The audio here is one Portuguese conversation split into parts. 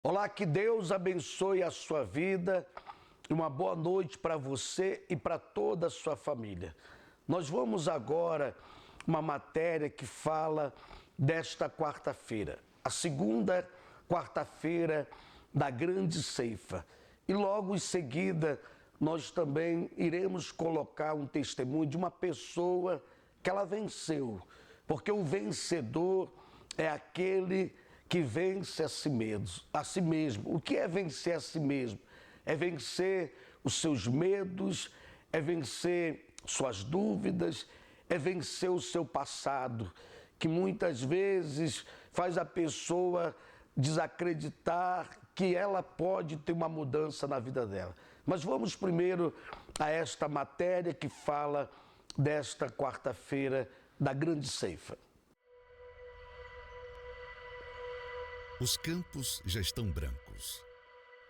Olá, que Deus abençoe a sua vida e uma boa noite para você e para toda a sua família. Nós vamos agora uma matéria que fala desta quarta-feira, a segunda quarta-feira da grande ceifa. E logo em seguida nós também iremos colocar um testemunho de uma pessoa que ela venceu, porque o vencedor é aquele que vence a si mesmo. O que é vencer a si mesmo? É vencer os seus medos, é vencer suas dúvidas, é vencer o seu passado, que muitas vezes faz a pessoa desacreditar que ela pode ter uma mudança na vida dela. Mas vamos primeiro a esta matéria que fala desta quarta-feira da grande ceifa. Os campos já estão brancos.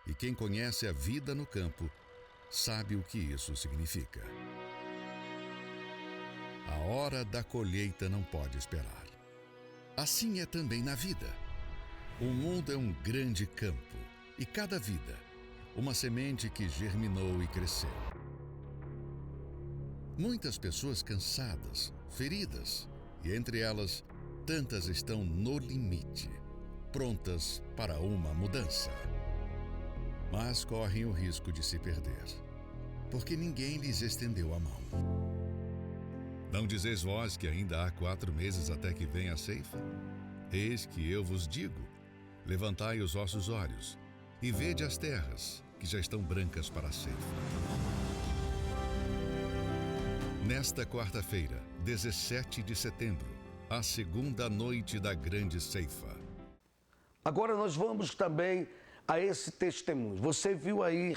E quem conhece a vida no campo sabe o que isso significa. A hora da colheita não pode esperar. Assim é também na vida. O mundo é um grande campo e cada vida, uma semente que germinou e cresceu. Muitas pessoas cansadas, feridas, e entre elas, tantas estão no limite, prontas para uma mudança. Mas correm o risco de se perder, porque ninguém lhes estendeu a mão. Não dizeis vós que ainda há 4 meses até que venha a ceifa? Eis que eu vos digo, levantai os vossos olhos e vede as terras, que já estão brancas para a ceifa. Nesta quarta-feira, 17 de setembro, a segunda noite da grande ceifa. Agora nós vamos também a esse testemunho. Você viu aí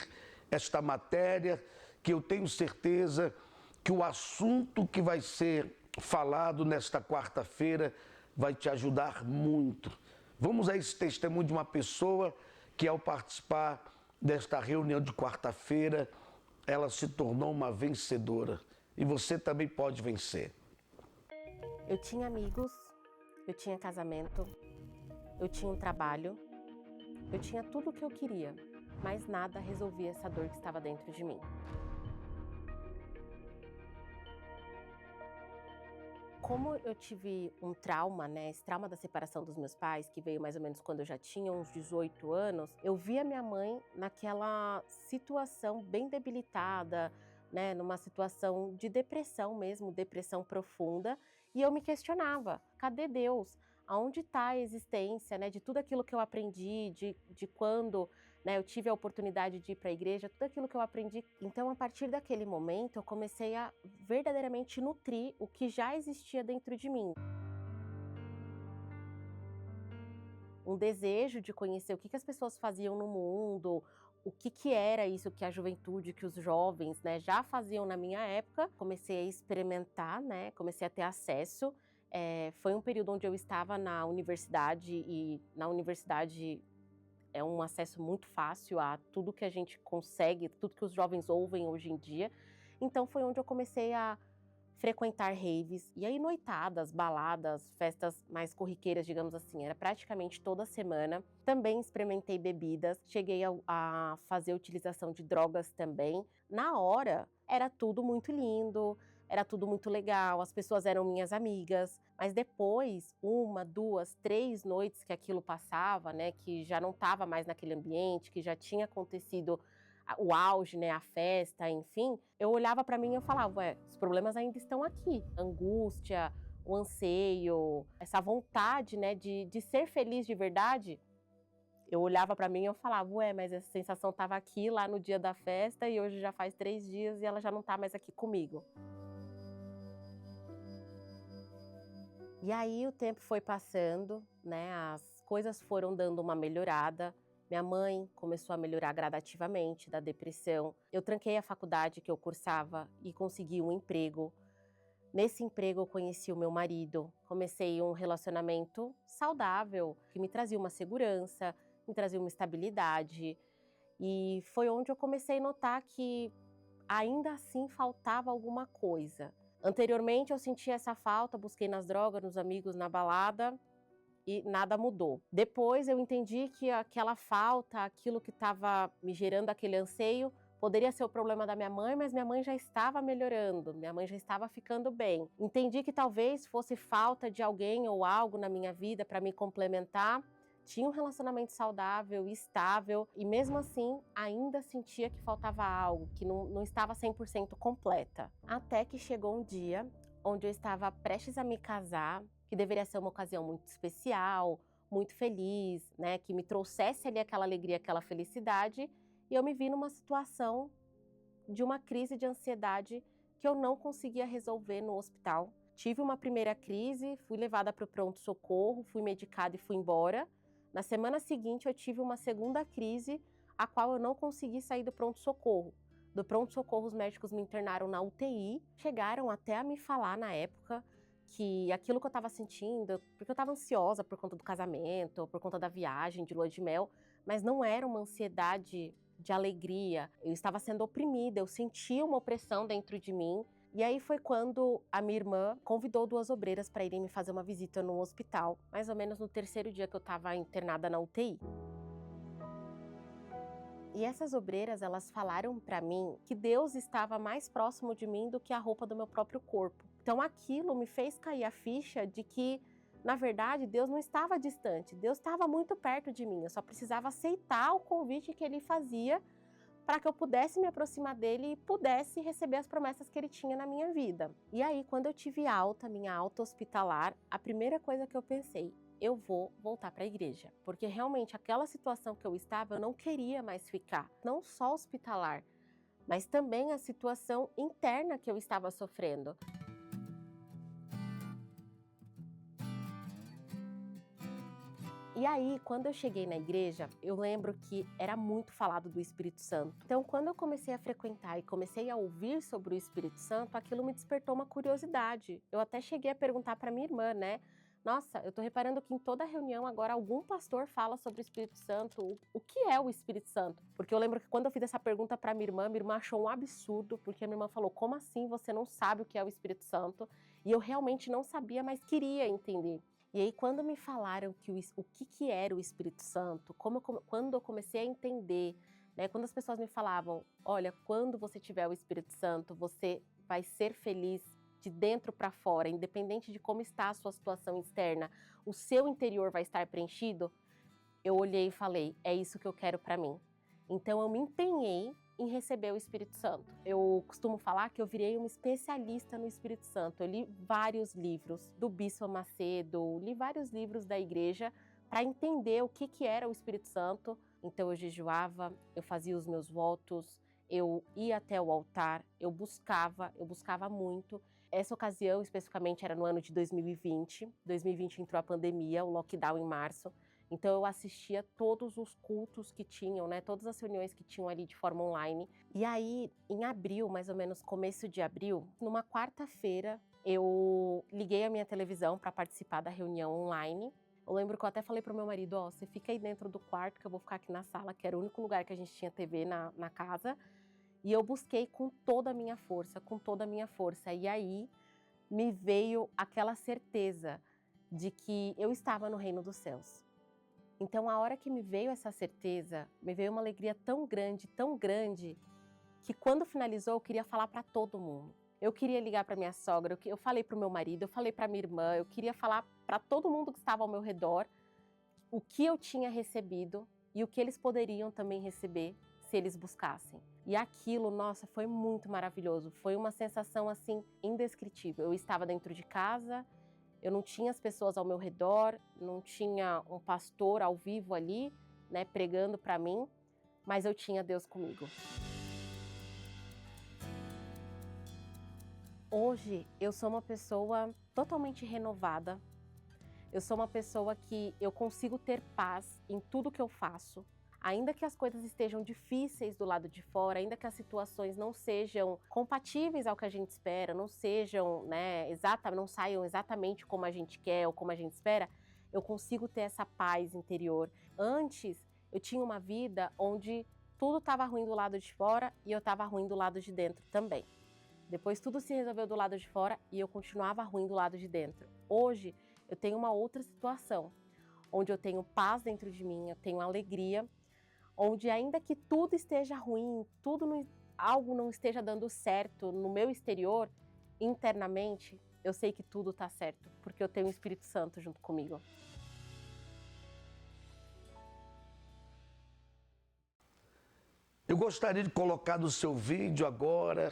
esta matéria, que eu tenho certeza que o assunto que vai ser falado nesta quarta-feira vai te ajudar muito. Vamos a esse testemunho de uma pessoa que, ao participar desta reunião de quarta-feira, ela se tornou uma vencedora. E você também pode vencer. Eu tinha amigos, eu tinha casamento, eu tinha um trabalho, eu tinha tudo o que eu queria, mas nada resolvia essa dor que estava dentro de mim. Como eu tive um trauma, esse trauma da separação dos meus pais, que veio mais ou menos quando eu já tinha uns 18 anos, eu via minha mãe naquela situação bem debilitada, numa situação de depressão mesmo, depressão profunda, e eu me questionava, cadê Deus? Aonde está a existência, de tudo aquilo que eu aprendi, de quando eu tive a oportunidade de ir para a igreja, tudo aquilo que eu aprendi. Então, a partir daquele momento, eu comecei a verdadeiramente nutrir o que já existia dentro de mim. Um desejo de conhecer o que as pessoas faziam no mundo, o que era isso que a juventude, que os jovens já faziam na minha época. Comecei a experimentar, comecei a ter acesso. Foi um período onde eu estava na universidade, e na universidade é um acesso muito fácil a tudo que a gente consegue, tudo que os jovens ouvem hoje em dia. Então foi onde eu comecei a frequentar raves, e aí noitadas, baladas, festas mais corriqueiras, digamos assim, era praticamente toda semana. Também experimentei bebidas, cheguei a fazer utilização de drogas também. Na hora, era tudo muito lindo, era tudo muito legal, as pessoas eram minhas amigas, mas depois, 1, 2, 3 noites que aquilo passava, que já não estava mais naquele ambiente, que já tinha acontecido o auge, a festa, enfim, eu olhava para mim e eu falava, os problemas ainda estão aqui. A angústia, o anseio, essa vontade, de ser feliz de verdade, eu olhava para mim e eu falava, mas essa sensação estava aqui lá no dia da festa e hoje já faz 3 dias e ela já não está mais aqui comigo. E aí o tempo foi passando, as coisas foram dando uma melhorada. Minha mãe começou a melhorar gradativamente da depressão. Eu tranquei a faculdade que eu cursava e consegui um emprego. Nesse emprego eu conheci o meu marido. Comecei um relacionamento saudável, que me trazia uma segurança, me trazia uma estabilidade. E foi onde eu comecei a notar que ainda assim faltava alguma coisa. Anteriormente eu sentia essa falta, busquei nas drogas, nos amigos, na balada. e nada mudou. Depois eu entendi que aquela falta, aquilo que estava me gerando aquele anseio, poderia ser o problema da minha mãe, mas minha mãe já estava melhorando, minha mãe já estava ficando bem. Entendi que talvez fosse falta de alguém ou algo na minha vida para me complementar. Tinha um relacionamento saudável, estável, e mesmo assim ainda sentia que faltava algo, que não estava 100% completa. Até que chegou um dia onde eu estava prestes a me casar, que deveria ser uma ocasião muito especial, muito feliz, né, que me trouxesse ali aquela alegria, aquela felicidade, e eu me vi numa situação de uma crise de ansiedade que eu não conseguia resolver no hospital. Tive uma primeira crise, fui levada para o pronto-socorro, fui medicada e fui embora. Na semana seguinte eu tive uma segunda crise, a qual eu não consegui sair do pronto-socorro. Do pronto-socorro os médicos me internaram na UTI, chegaram até a me falar na época que aquilo que eu estava sentindo, porque eu estava ansiosa por conta do casamento, por conta da viagem de lua de mel, mas não era uma ansiedade de alegria, eu estava sendo oprimida, eu sentia uma opressão dentro de mim. E aí foi quando a minha irmã convidou 2 obreiras para irem me fazer uma visita no hospital, mais ou menos no 3º dia que eu estava internada na UTI. E essas obreiras, elas falaram para mim que Deus estava mais próximo de mim do que a roupa do meu próprio corpo. Então aquilo me fez cair a ficha de que, na verdade, Deus não estava distante, Deus estava muito perto de mim, eu só precisava aceitar o convite que Ele fazia para que eu pudesse me aproximar dele e pudesse receber as promessas que Ele tinha na minha vida. E aí, quando eu tive alta, minha alta hospitalar, a primeira coisa que eu pensei, eu vou voltar para a igreja, porque realmente aquela situação que eu estava, eu não queria mais ficar, não só hospitalar, mas também a situação interna que eu estava sofrendo. E aí, quando eu cheguei na igreja, eu lembro que era muito falado do Espírito Santo. Então, quando eu comecei a frequentar e comecei a ouvir sobre o Espírito Santo, aquilo me despertou uma curiosidade. Eu até cheguei a perguntar para minha irmã, né? Nossa, eu tô reparando que em toda reunião agora algum pastor fala sobre o Espírito Santo. O que é o Espírito Santo? Porque eu lembro que quando eu fiz essa pergunta para minha irmã achou um absurdo, porque a minha irmã falou, como assim você não sabe o que é o Espírito Santo? E eu realmente não sabia, mas queria entender. E aí, quando me falaram que o que era o Espírito Santo, quando eu comecei a entender, né, quando as pessoas me falavam, olha, quando você tiver o Espírito Santo, você vai ser feliz de dentro para fora, independente de como está a sua situação externa, o seu interior vai estar preenchido, eu olhei e falei, é isso que eu quero para mim. Então eu me empenhei em receber o Espírito Santo. Eu costumo falar que eu virei uma especialista no Espírito Santo. Eu li vários livros do Bispo Macedo, li vários livros da igreja para entender o que era o Espírito Santo. Então eu jejuava, eu fazia os meus votos, eu ia até o altar, eu buscava muito. Essa ocasião especificamente era no ano de 2020. 2020 entrou a pandemia, o lockdown em março. Então eu assistia todos os cultos que tinham, né, todas as reuniões que tinham ali de forma online. E aí, em abril, mais ou menos começo de abril, numa quarta-feira, eu liguei a minha televisão para participar da reunião online. Eu lembro que eu até falei pro meu marido, ó, você fica aí dentro do quarto que eu vou ficar aqui na sala, que era o único lugar que a gente tinha TV na casa. E eu busquei com toda a minha força, E aí me veio aquela certeza de que eu estava no reino dos céus. Então, a hora que me veio essa certeza, me veio uma alegria tão grande, que quando finalizou, eu queria falar para todo mundo. Eu queria ligar para minha sogra, eu falei para o meu marido, eu falei para minha irmã, eu queria falar para todo mundo que estava ao meu redor o que eu tinha recebido e o que eles poderiam também receber se eles buscassem. E aquilo, nossa, foi muito maravilhoso. Foi uma sensação, assim, indescritível. Eu estava dentro de casa, eu não tinha as pessoas ao meu redor, não tinha um pastor ao vivo ali, né, pregando para mim, mas eu tinha Deus comigo. Hoje eu sou uma pessoa totalmente renovada. Eu sou uma pessoa que eu consigo ter paz em tudo que eu faço. Ainda que as coisas estejam difíceis do lado de fora, ainda que as situações não sejam compatíveis ao que a gente espera, não sejam, né, não saiam exatamente como a gente quer ou como a gente espera, eu consigo ter essa paz interior. Antes, eu tinha uma vida onde tudo estava ruim do lado de fora e eu estava ruim do lado de dentro também. Depois tudo se resolveu do lado de fora e eu continuava ruim do lado de dentro. Hoje, eu tenho uma outra situação, onde eu tenho paz dentro de mim, eu tenho alegria, onde ainda que tudo esteja ruim, algo não esteja dando certo no meu exterior, internamente, eu sei que tudo está certo, porque eu tenho o Espírito Santo junto comigo. Eu gostaria de colocar no seu vídeo agora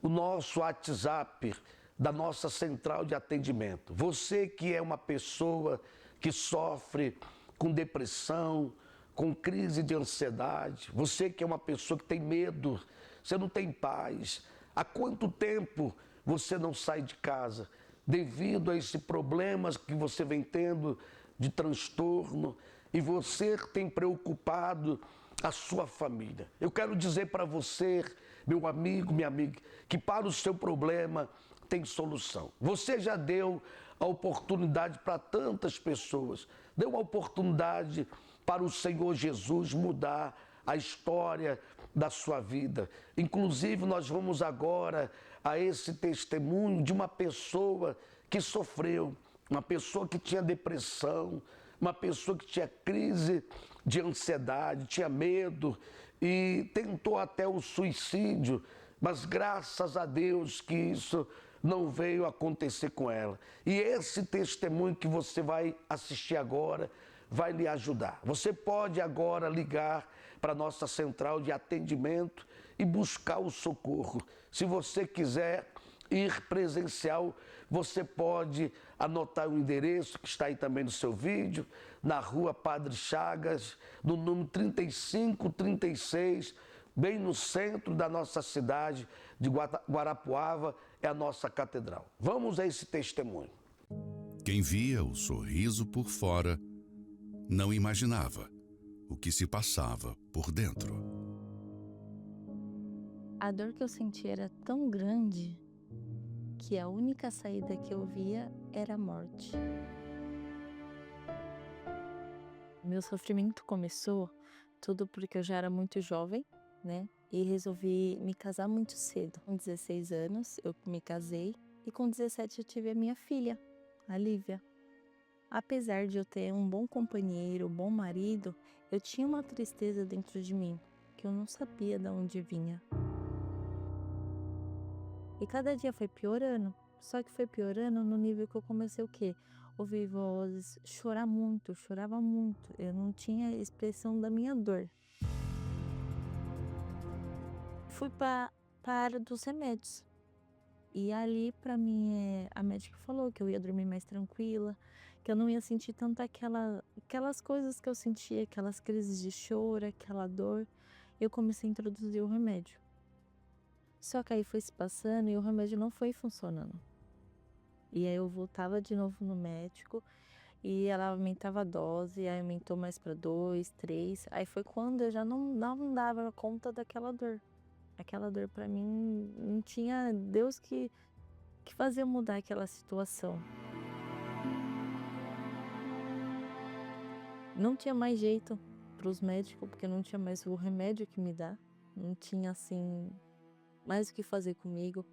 o nosso WhatsApp da nossa central de atendimento. Você que é uma pessoa que sofre com depressão, com crise de ansiedade, você que é uma pessoa que tem medo, você não tem paz. Há quanto tempo você não sai de casa devido a esses problemas que você vem tendo de transtorno e você tem preocupado a sua família? Eu quero dizer para você, meu amigo, minha amiga, que para o seu problema tem solução. Você já deu a oportunidade para tantas pessoas, deu a oportunidade para o Senhor Jesus mudar a história da sua vida. Inclusive, nós vamos agora a esse testemunho de uma pessoa que sofreu, uma pessoa que tinha depressão, uma pessoa que tinha crise de ansiedade, tinha medo e tentou até o suicídio, mas graças a Deus que isso não veio acontecer com ela. E esse testemunho que você vai assistir agora vai lhe ajudar. Você pode agora ligar para a nossa central de atendimento e buscar o socorro. Se você quiser ir presencial, você pode anotar o endereço que está aí também no seu vídeo, na rua Padre Chagas, no número 3536, bem no centro da nossa cidade de Guarapuava, é a nossa catedral. Vamos a esse testemunho. Quem via o sorriso por fora não imaginava o que se passava por dentro. A dor que eu sentia era tão grande que a única saída que eu via era a morte. Meu sofrimento começou tudo porque eu já era muito jovem, né? E resolvi me casar muito cedo. Com 16 anos eu me casei e com 17 eu tive a minha filha, a Lívia. Apesar de eu ter um bom companheiro, um bom marido, eu tinha uma tristeza dentro de mim que eu não sabia de onde vinha. E cada dia foi piorando, só que foi piorando no nível que eu comecei o quê? Ouvir vozes, chorar muito, chorava muito. Eu não tinha expressão da minha dor. Fui para a área dos remédios. E ali, para mim, a médica falou que eu ia dormir mais tranquila, que eu não ia sentir tanto aquelas coisas que eu sentia, aquelas crises de choro, aquela dor. Eu comecei a introduzir o remédio. Só que aí foi se passando e o remédio não foi funcionando. E aí eu voltava de novo no médico e ela aumentava a dose, aí aumentou mais para 2, 3. Aí foi quando eu já não dava conta daquela dor. Aquela dor para mim não tinha Deus que fazia mudar aquela situação. Não tinha mais jeito para os médicos, porque não tinha mais o remédio que me dá. Não tinha assim mais o que fazer comigo.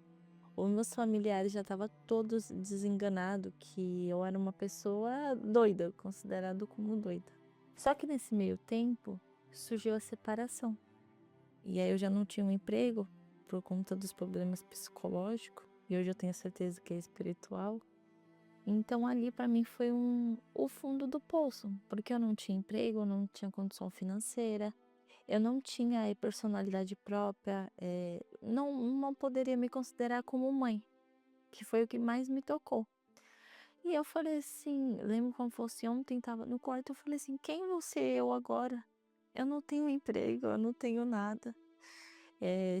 Os meus familiares já estavam todos desenganados que eu era uma pessoa doida, considerada como doida. Só que nesse meio tempo surgiu a separação. E aí eu já não tinha um emprego por conta dos problemas psicológicos. E hoje eu tenho certeza que é espiritual. Então ali para mim foi o fundo do poço. Porque eu não tinha emprego, eu não tinha condição financeira. Eu não tinha personalidade própria, não poderia me considerar como mãe, que foi o que mais me tocou. E eu falei assim, lembro como fosse ontem, estava no quarto, eu falei assim, quem vou ser eu agora? Eu não tenho emprego, eu não tenho nada.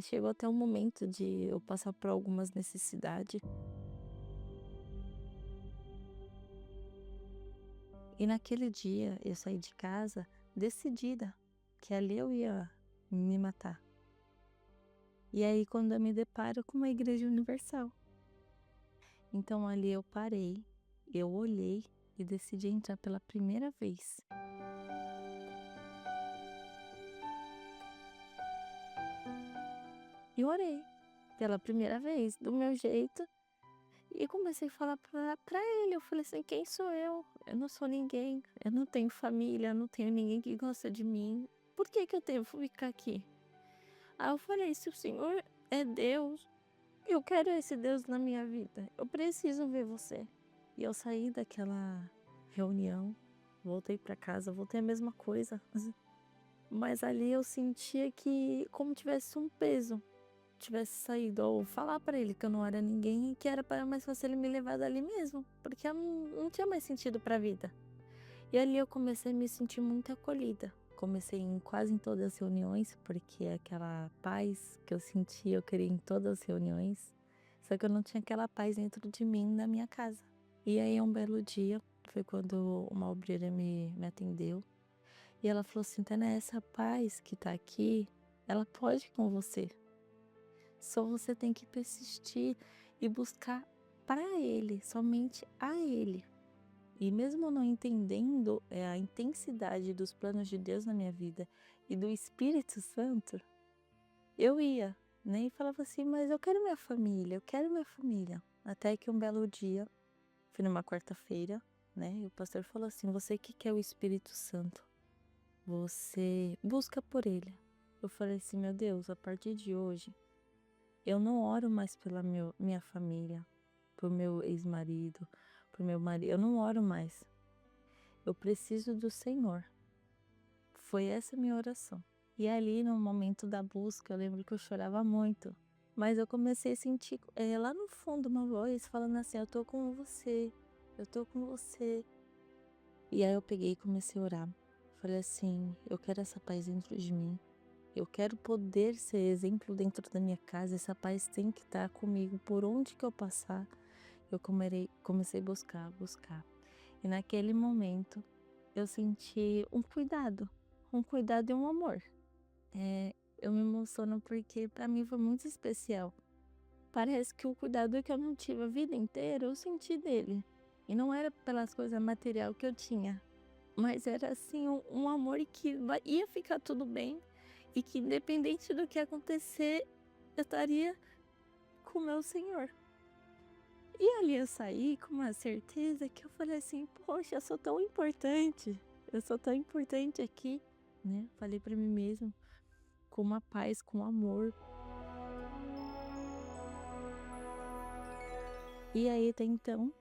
Chegou até um momento de eu passar por algumas necessidades. E naquele dia eu saí de casa decidida que ali eu ia me matar. E aí quando eu me deparo com uma igreja universal. Então ali eu parei, eu olhei e decidi entrar pela primeira vez. E orei pela primeira vez, do meu jeito. E comecei a falar pra ele, eu falei assim, quem sou eu? Eu não sou ninguém, eu não tenho família, eu não tenho ninguém que gosta de mim. Por que eu devo ficar aqui? Aí eu falei, se o Senhor é Deus, eu quero esse Deus na minha vida, eu preciso ver você. E eu saí daquela reunião, voltei pra casa, voltei a mesma coisa. Mas ali eu sentia que como tivesse um peso, tivesse saído, ou falar pra ele que eu não era ninguém e que era mais fácil ele me levar dali mesmo, porque eu não tinha mais sentido pra vida. E ali eu comecei a me sentir muito acolhida. Comecei quase em todas as reuniões, porque aquela paz que eu sentia, eu queria em todas as reuniões. Só que eu não tinha aquela paz dentro de mim, na minha casa. E aí um belo dia, foi quando uma obreira me atendeu. E ela falou assim, Tânia, essa paz que tá aqui, ela pode ir com você. Só você tem que persistir e buscar para Ele, somente a Ele. E mesmo não entendendo a intensidade dos planos de Deus na minha vida e do Espírito Santo, eu ia, né? E falava assim, mas eu quero minha família, eu quero minha família. Até que um belo dia, fui numa quarta-feira, né? E o pastor falou assim, você que quer o Espírito Santo, você busca por Ele. Eu falei assim, meu Deus, a partir de hoje, eu não oro mais pela minha família, por meu ex-marido, por meu marido. Eu não oro mais. Eu preciso do Senhor. Foi essa a minha oração. E ali, no momento da busca, eu lembro que eu chorava muito. Mas eu comecei a sentir lá no fundo uma voz falando assim, eu tô com você, eu tô com você. E aí eu peguei e comecei a orar. Falei assim, eu quero essa paz dentro de mim. Eu quero poder ser exemplo dentro da minha casa. Essa paz tem que estar comigo por onde que eu passar. Eu comecei a buscar. E naquele momento eu senti um cuidado e um amor. Eu me emociono porque para mim foi muito especial. Parece que o cuidado que eu não tive a vida inteira eu senti dele. E não era pelas coisas materiais que eu tinha, mas era assim um amor que ia ficar tudo bem. E que independente do que acontecer, eu estaria com o meu Senhor. E ali eu saí com uma certeza que eu falei assim, poxa, eu sou tão importante aqui, né? Falei pra mim mesmo, com uma paz, com amor. E aí, até então,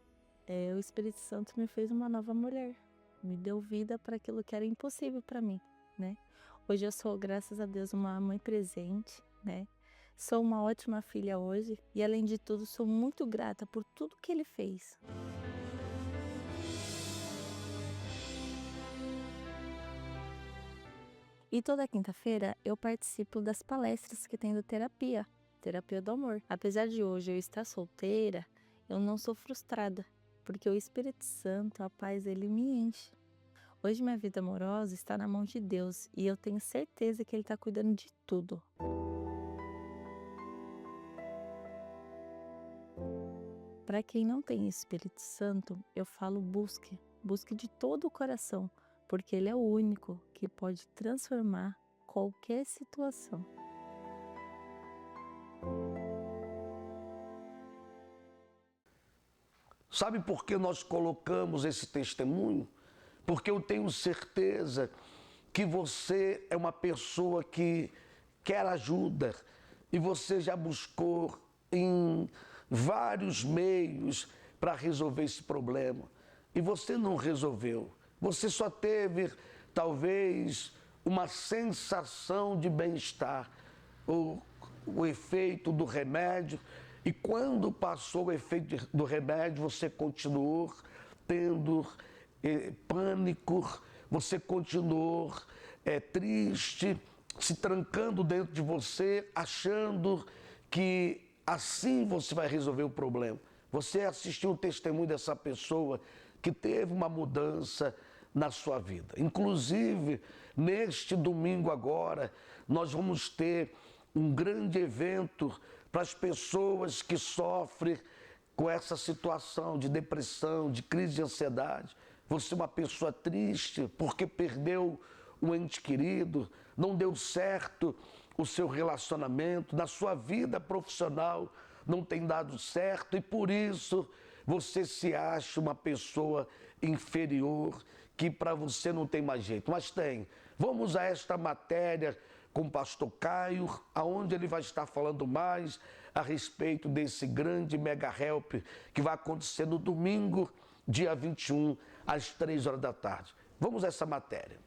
o Espírito Santo me fez uma nova mulher. Me deu vida para aquilo que era impossível para mim, né? Hoje eu sou, graças a Deus, uma mãe presente, né? Sou uma ótima filha hoje e, além de tudo, sou muito grata por tudo que Ele fez. E toda quinta-feira eu participo das palestras que tem do Terapia do Amor. Apesar de hoje eu estar solteira, eu não sou frustrada, porque o Espírito Santo, a paz, Ele me enche. Hoje minha vida amorosa está na mão de Deus e eu tenho certeza que Ele está cuidando de tudo. Para quem não tem Espírito Santo, eu falo busque de todo o coração, porque Ele é o único que pode transformar qualquer situação. Sabe por que nós colocamos esse testemunho? Porque eu tenho certeza que você é uma pessoa que quer ajuda e você já buscou em vários meios para resolver esse problema e você não resolveu. Você só teve, talvez, uma sensação de bem-estar, o efeito do remédio, e quando passou o efeito do remédio, você continuou tendo pânico, você continuou triste, se trancando dentro de você, achando que assim você vai resolver o problema. Você assistiu o testemunho dessa pessoa que teve uma mudança na sua vida. Inclusive, neste domingo agora, nós vamos ter um grande evento para as pessoas que sofrem com essa situação de depressão, de crise de ansiedade. Você é uma pessoa triste porque perdeu um ente querido, não deu certo o seu relacionamento, na sua vida profissional não tem dado certo e por isso você se acha uma pessoa inferior, que para você não tem mais jeito, mas tem. Vamos a esta matéria com o pastor Caio, aonde ele vai estar falando mais a respeito desse grande mega help que vai acontecer no domingo, dia 21, às 3 horas da tarde. Vamos a essa matéria.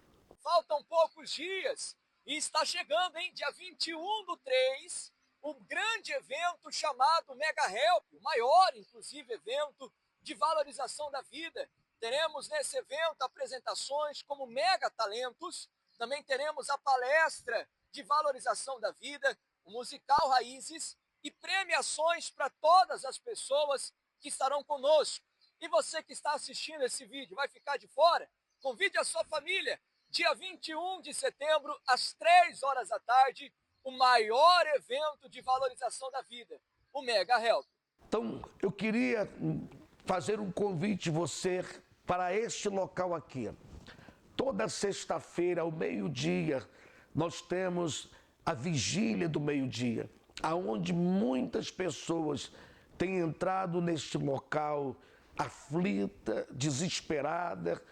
Faltam poucos dias e está chegando, hein? Dia 21/3, um grande evento chamado Mega Help, o maior, inclusive, evento de valorização da vida. Teremos nesse evento apresentações como mega talentos, também teremos a palestra de valorização da vida, o musical Raízes e premiações para todas as pessoas que estarão conosco. E você que está assistindo esse vídeo, vai ficar de fora? Convide a sua família, dia 21 de setembro, às 3 horas da tarde, o maior evento de valorização da vida, o Mega Help. Então, eu queria fazer um convite a você para este local aqui. Toda sexta-feira, ao meio-dia, nós temos a vigília do meio-dia, aonde muitas pessoas têm entrado neste local aflita, desesperada,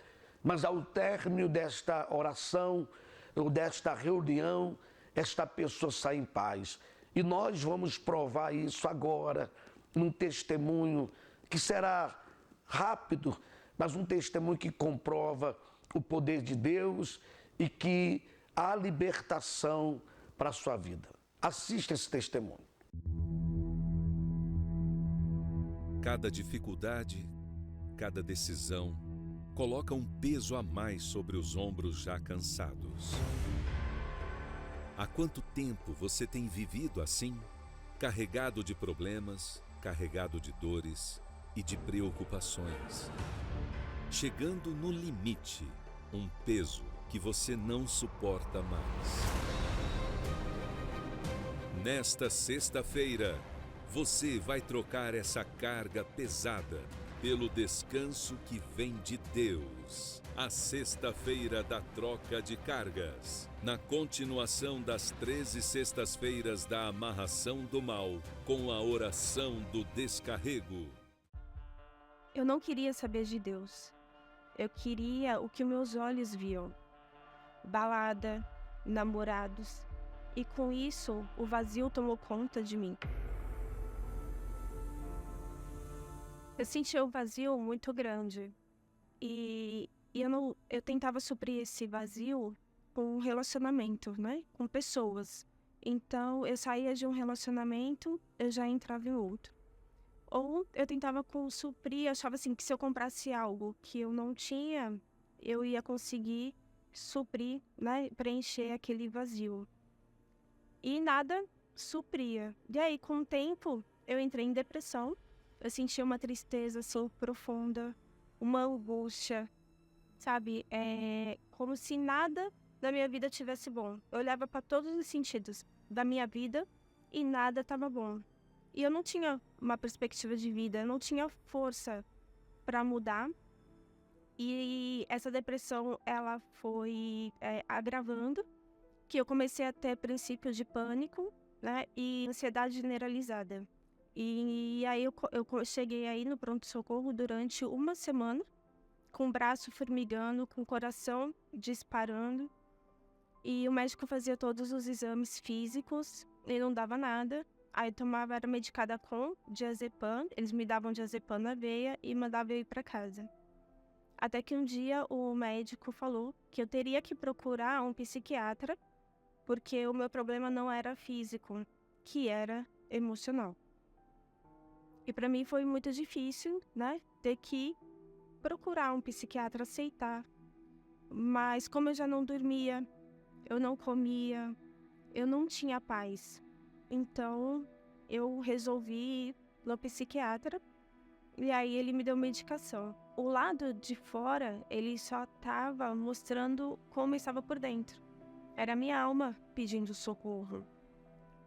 mas ao término desta oração, ou desta reunião, esta pessoa sai em paz. E nós vamos provar isso agora, num testemunho que será rápido, mas um testemunho que comprova o poder de Deus e que há libertação para a sua vida. Assista esse testemunho. Cada dificuldade, cada decisão, coloca um peso a mais sobre os ombros já cansados. Há quanto tempo você tem vivido assim? Carregado de problemas, carregado de dores e de preocupações. Chegando no limite, um peso que você não suporta mais. Nesta sexta-feira, você vai trocar essa carga pesada pelo descanso que vem de Deus. A sexta-feira da troca de cargas. Na continuação das 13 sextas-feiras da amarração do mal, com a oração do descarrego. Eu não queria saber de Deus. Eu queria o que meus olhos viam. Balada, namorados. E com isso, o vazio tomou conta de mim. Eu sentia um vazio muito grande. E eu tentava suprir esse vazio com um relacionamento, né? Com pessoas. Então, eu saía de um relacionamento, eu já entrava em outro. Ou eu tentava suprir, eu achava assim, que se eu comprasse algo que eu não tinha, eu ia conseguir suprir, né? Preencher aquele vazio. E nada supria. E aí, com o tempo, eu entrei em depressão. Eu sentia uma tristeza, assim, profunda, uma angústia, sabe? Como se nada da minha vida tivesse bom. Eu olhava para todos os sentidos da minha vida e nada estava bom. E eu não tinha uma perspectiva de vida, eu não tinha força para mudar. E essa depressão, ela foi agravando, que eu comecei a ter princípios de pânico, né? E ansiedade generalizada. E aí eu cheguei aí no pronto-socorro durante uma semana, com o braço formigando, com o coração disparando. E o médico fazia todos os exames físicos e não dava nada. Aí eu era medicada com diazepam, eles me davam diazepam na veia e mandavam eu ir para casa. Até que um dia o médico falou que eu teria que procurar um psiquiatra, porque o meu problema não era físico, que era emocional. E para mim foi muito difícil, né, ter que procurar um psiquiatra, aceitar. Mas como eu já não dormia, eu não comia, eu não tinha paz. Então eu resolvi ir no psiquiatra e aí ele me deu medicação. O lado de fora, ele só estava mostrando como eu estava por dentro. Era a minha alma pedindo socorro.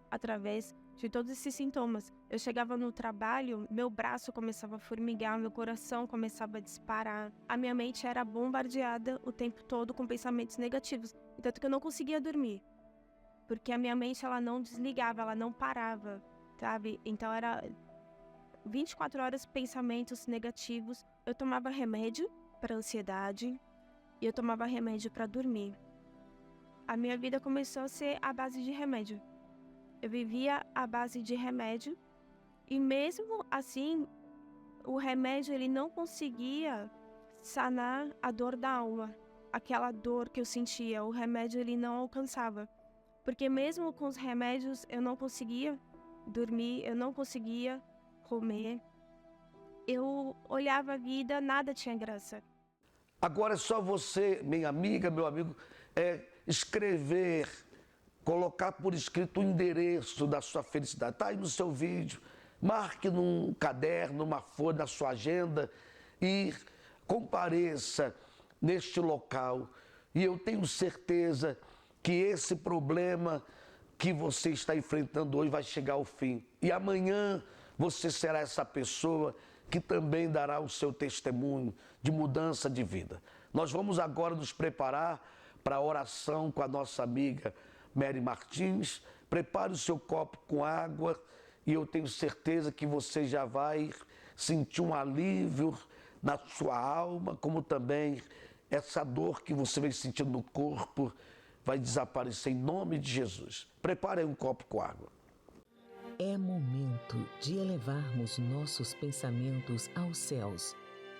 Através de todos esses sintomas. Eu chegava no trabalho, meu braço começava a formigar, meu coração começava a disparar. A minha mente era bombardeada o tempo todo com pensamentos negativos. Tanto que eu não conseguia dormir. Porque a minha mente, ela não desligava, ela não parava. sabe? Então era 24 horas pensamentos negativos. Eu tomava remédio para ansiedade e eu tomava remédio para dormir. A minha vida começou a ser à base de remédio. Eu vivia à base de remédio e mesmo assim, o remédio ele não conseguia sanar a dor da alma. Aquela dor que eu sentia, o remédio ele não alcançava. Porque mesmo com os remédios eu não conseguia dormir, eu não conseguia comer. Eu olhava a vida, nada tinha graça. Agora é só você, minha amiga, meu amigo, escrever, colocar por escrito o endereço da sua felicidade. Está aí no seu vídeo. Marque num caderno, numa folha, na sua agenda e compareça neste local. E eu tenho certeza que esse problema que você está enfrentando hoje vai chegar ao fim. E amanhã você será essa pessoa que também dará o seu testemunho de mudança de vida. Nós vamos agora nos preparar para a oração com a nossa amiga Mary Martins. Prepare o seu copo com água e eu tenho certeza que você já vai sentir um alívio na sua alma, como também essa dor que você vem sentindo no corpo vai desaparecer em nome de Jesus. Prepare aí um copo com água. É momento de elevarmos nossos pensamentos aos céus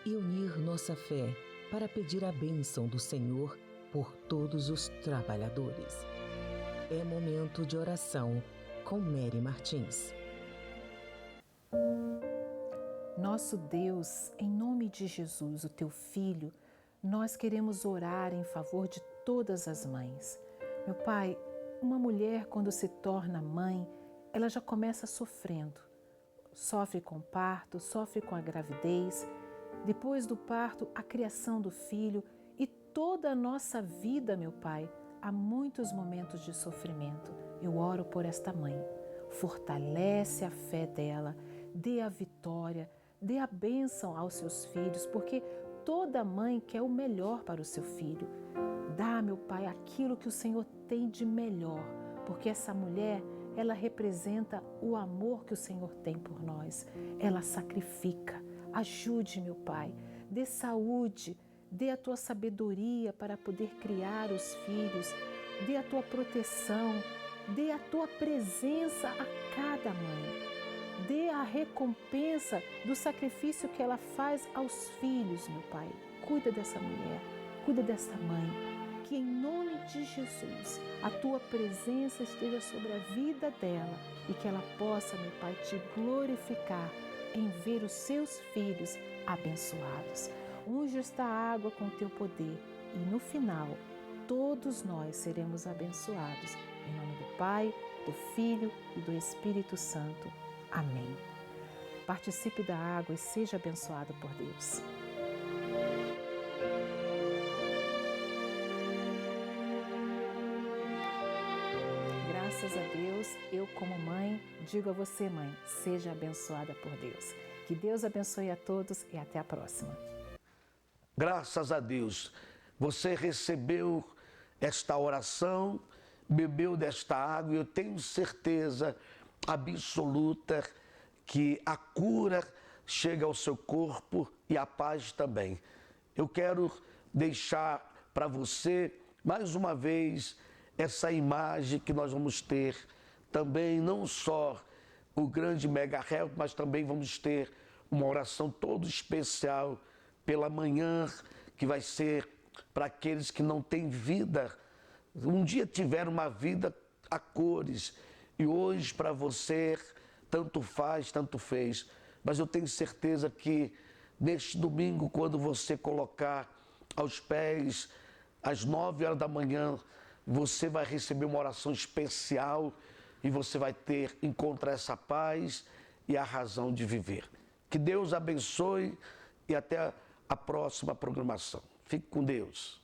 e unir nossa fé para pedir a bênção do Senhor por todos os trabalhadores. É momento de oração com Mary Martins. Nosso Deus, em nome de Jesus, o teu Filho, nós queremos orar em favor de todas as mães. Meu Pai, uma mulher quando se torna mãe, ela já começa sofrendo. Sofre com o parto, sofre com a gravidez, depois do parto, a criação do filho e toda a nossa vida, meu Pai, há muitos momentos de sofrimento. Eu oro por esta mãe. Fortalece a fé dela, dê a vitória, dê a bênção aos seus filhos, porque toda mãe quer o melhor para o seu filho. Dá, meu Pai, aquilo que o Senhor tem de melhor, porque essa mulher, ela representa o amor que o Senhor tem por nós. Ela sacrifica. Ajude, meu Pai, dê saúde, dê a tua sabedoria para poder criar os filhos, dê a tua proteção, dê a tua presença a cada mãe. Dê a recompensa do sacrifício que ela faz aos filhos, meu Pai. Cuida dessa mulher, cuida dessa mãe. Que em nome de Jesus, a tua presença esteja sobre a vida dela e que ela possa, meu Pai, te glorificar em ver os seus filhos abençoados. Unge esta água com o teu poder e no final, todos nós seremos abençoados. Em nome do Pai, do Filho e do Espírito Santo. Amém. Participe da água e seja abençoado por Deus. Graças a Deus, eu como mãe, digo a você, mãe, seja abençoada por Deus. Que Deus abençoe a todos e até a próxima. Graças a Deus, você recebeu esta oração, bebeu desta água e eu tenho certeza absoluta que a cura chega ao seu corpo e a paz também. Eu quero deixar para você, mais uma vez, essa imagem que nós vamos ter também, não só o grande Mega Help, mas também vamos ter uma oração toda especial pela manhã, que vai ser para aqueles que não têm vida. Um dia tiveram uma vida a cores e hoje para você tanto faz, tanto fez. Mas eu tenho certeza que neste domingo, quando você colocar aos pés, às 9 horas da manhã, você vai receber uma oração especial e você vai encontrar essa paz e a razão de viver. Que Deus abençoe e até a próxima programação. Fique com Deus.